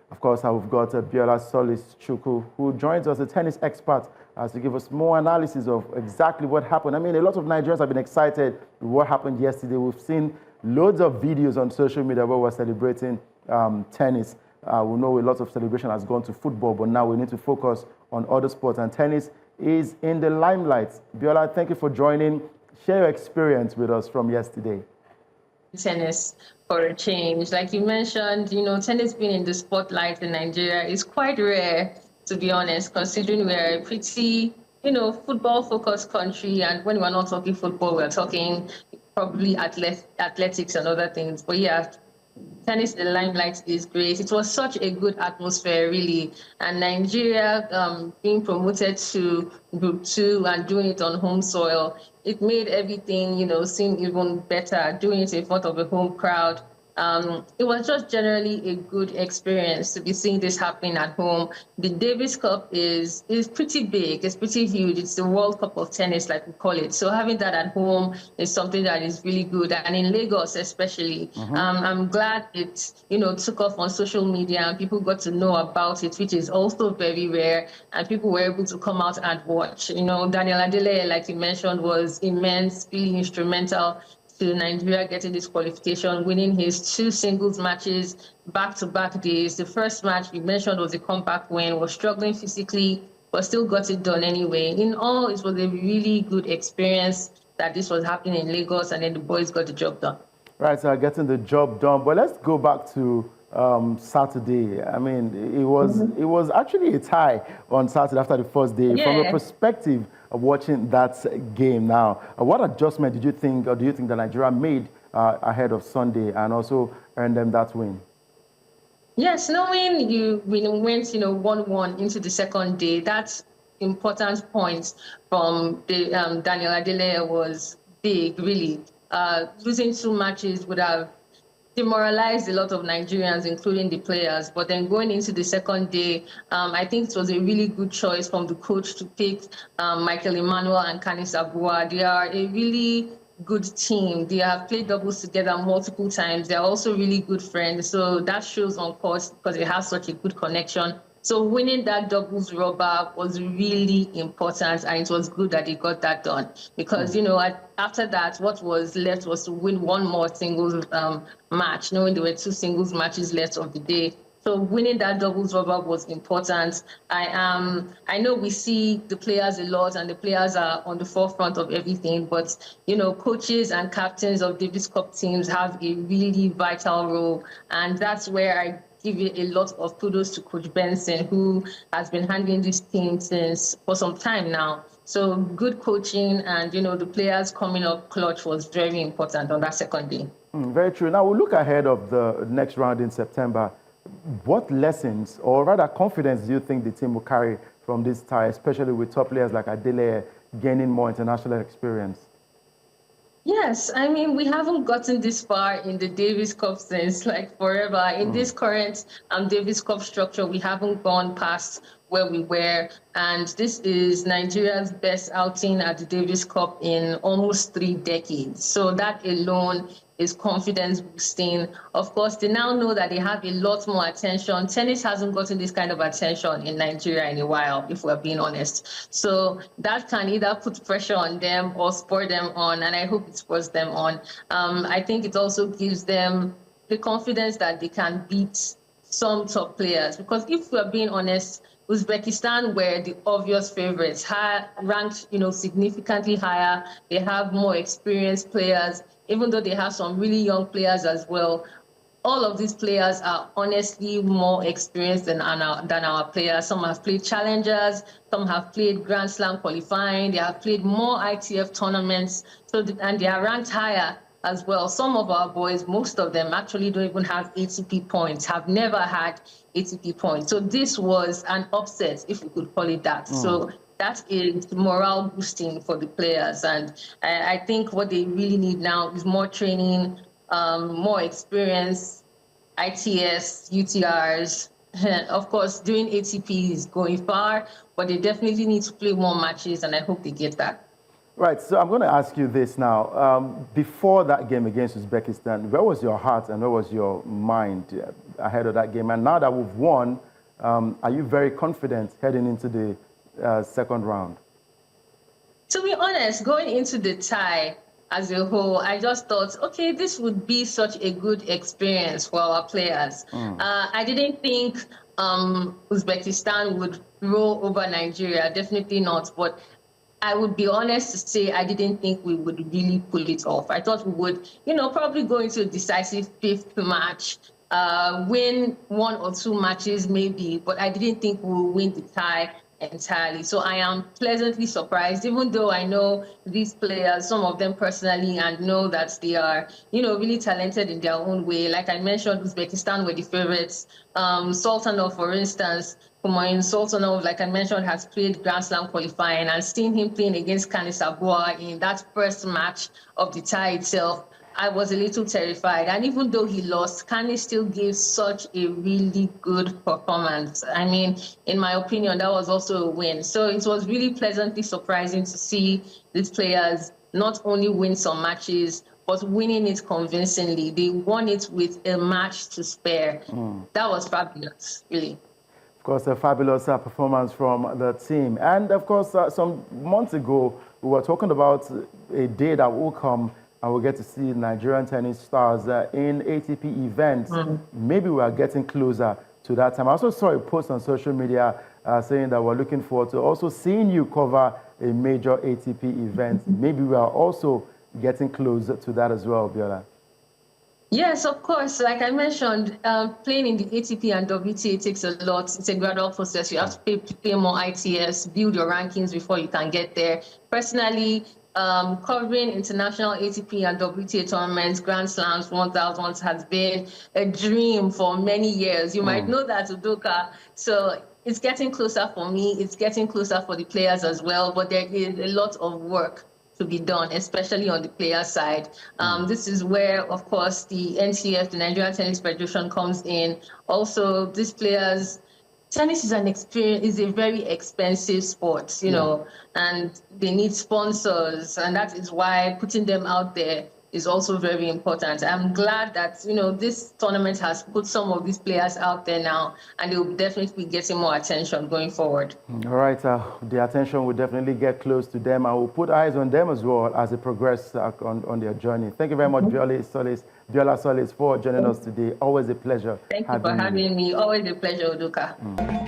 Of course, we've got Biola Solace-Chukwu, who joins us, a tennis expert, to give us more analysis of exactly what happened. I mean, a lot of Nigerians have been excited with what happened yesterday. We've seen loads of videos on social media where we're celebrating tennis. We know a lot of celebration has gone to football, but now we need to focus on other sports, and tennis is in the limelight. Biola, thank you for joining. Share your experience with us from yesterday. Tennis for a change. Like you mentioned, tennis being in the spotlight in Nigeria is quite rare, to be honest, considering we're a pretty, football-focused country. And when we're not talking football, we're talking probably athletics and other things. But yeah, tennis in the limelight is great. It was such a good atmosphere, really. And Nigeria being promoted to Group 2 and doing it on home soil, it made everything, seem even better, doing it in front of a home crowd. It was just generally a good experience to be seeing this happening at home. The Davis Cup is pretty big. It's pretty huge. It's the World Cup of tennis, like we call it. So having that at home is something that is really good. And in Lagos, especially, I'm glad it, took off on social media and people got to know about it, which is also very rare. And people were able to come out and watch. Daniel Adeleye, like you mentioned, was immense, really instrumental to Nigeria getting this qualification, winning his 2 singles matches back-to-back days. The first match you mentioned was a compact win, was struggling physically, but still got it done anyway. In all, it was a really good experience that this was happening in Lagos, and then the boys got the job done. Right, so getting the job done. But let's go back to Saturday. I mean, it was actually a tie on Saturday after the first day. Yeah. From a perspective of watching that game now, what adjustment did you think, or do you think that Nigeria made ahead of Sunday and also earned them that win? Yes, knowing we went 1-1 into the second day, that's important point from the Daniel Adeleye was big, really. Losing 2 matches would have demoralized a lot of Nigerians, including the players. But then going into the second day, I think it was a really good choice from the coach to pick Emmanuel and Canice Abua. They are a really good team. They have played doubles together multiple times. They're also really good friends. So that shows on course because they have such a good connection. So winning that doubles rubber was really important, and it was good that they got that done. Because, after that, what was left was to win one more singles match, knowing there were 2 singles matches left of the day. So winning that doubles rubber was important. I know we see the players a lot, and the players are on the forefront of everything, but, coaches and captains of Davis Cup teams have a really vital role, and that's where I give you a lot of kudos to Coach Benson, who has been handling this team for some time now. So good coaching and, the players coming up clutch was very important on that second day. Very true. Now we'll look ahead of the next round in September. What lessons, or rather confidence, do you think the team will carry from this tie, especially with top players like Adeleye gaining more international experience? Yes, I mean, we haven't gotten this far in the Davis Cup since forever. In this current Davis Cup structure, we haven't gone past where we were. And this is Nigeria's best outing at the Davis Cup in almost 3 decades. So that alone is confidence boosting. Of course, they now know that they have a lot more attention. Tennis hasn't gotten this kind of attention in Nigeria in a while, if we're being honest. So that can either put pressure on them or spur them on, and I hope it spurs them on. I think it also gives them the confidence that they can beat some top players, because if we're being honest, Uzbekistan were the obvious favorites, ranked significantly higher. They have more experienced players, even though they have some really young players as well. All of these players are honestly more experienced than our players. Some have played challengers, some have played Grand Slam qualifying, they have played more ITF tournaments, and they are ranked higher as well. Some of our boys, most of them actually don't even have ATP points, have never had ATP points. So this was an upset, if we could call it that. So that is morale boosting for the players. And I think what they really need now is more training, more experience, ITS, UTRs. Of course, doing ATP is going far, but they definitely need to play more matches, and I hope they get that. Right, so I'm going to ask you this now. Before that game against Uzbekistan, where was your heart and where was your mind? ahead of that game. And now that we've won, are you very confident heading into the second round? To be honest, going into the tie as a whole, I just thought, okay, this would be such a good experience for our players. I didn't think Uzbekistan would roll over Nigeria, definitely not. But I would be honest to say I didn't think we would really pull it off. I thought we would, probably go into a decisive fifth match, win 1 or 2 matches maybe, but I didn't think we would win the tie entirely. So I am pleasantly surprised, even though I know these players, some of them personally, and know that they are, really talented in their own way. Like I mentioned, Uzbekistan were the favorites. Sultanov, for instance, Sultanov, like I mentioned, has played Grand Slam qualifying, and seeing him playing against Canice Abua in that first match of the tie itself, I was a little terrified. And even though he lost, Canice still gave such a really good performance. I mean, in my opinion, that was also a win. So it was really pleasantly surprising to see these players not only win some matches, but winning it convincingly. They won it with a match to spare. That was fabulous, really. Of course, a fabulous performance from the team. And of course, some months ago, we were talking about a day that will come and we'll get to see Nigerian tennis stars in ATP events. Maybe we are getting closer to that time. I also saw a post on social media saying that we're looking forward to also seeing you cover a major ATP event. Maybe we are also getting closer to that as well, Biola. Yes, of course. Like I mentioned, playing in the ATP and WTA takes a lot. It's a gradual process. You have to play more ITS, build your rankings before you can get there. Personally, covering international ATP and WTA tournaments, Grand Slams, 1000s has been a dream for many years. You might know that, Udoka. So it's getting closer for me. It's getting closer for the players as well. But there is a lot of work to be done, especially on the player side. This is where, of course, the NTF, the Nigerian Tennis Federation, comes in. Also, these players, tennis is a very expensive sport, you know, and they need sponsors, and that is why putting them out there is also very important. I'm glad that, this tournament has put some of these players out there now, and they will definitely be getting more attention going forward. All right, the attention will definitely get close to them. I will put eyes on them as well as they progress on their journey. Thank you very much, Biola Solace, for joining us today. Always a pleasure. Thank you for having me. Always a pleasure, Udoka.